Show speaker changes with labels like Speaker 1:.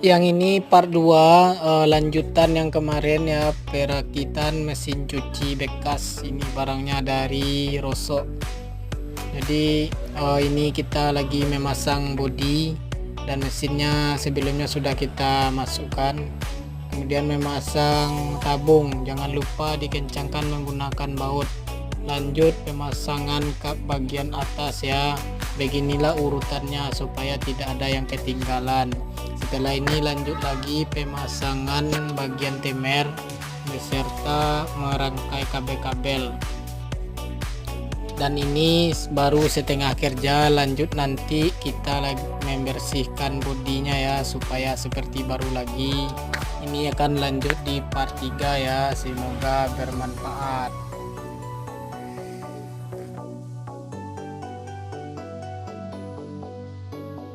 Speaker 1: Yang ini part 2 lanjutan yang kemarin ya, perakitan mesin cuci bekas. Ini barangnya dari Rosok. Jadi ini kita lagi memasang bodi dan mesinnya sebelumnya sudah kita masukkan. Kemudian memasang tabung, jangan lupa dikencangkan menggunakan baut. Lanjut pemasangan kap bagian atas ya. Beginilah urutannya supaya tidak ada yang ketinggalan. Setelah ini lanjut lagi pemasangan bagian temer beserta merangkai kabel-kabel. Dan ini baru setengah kerja, lanjut nanti kita lagi membersihkan bodinya ya supaya seperti baru lagi. Ini akan lanjut di part 3 ya, semoga bermanfaat.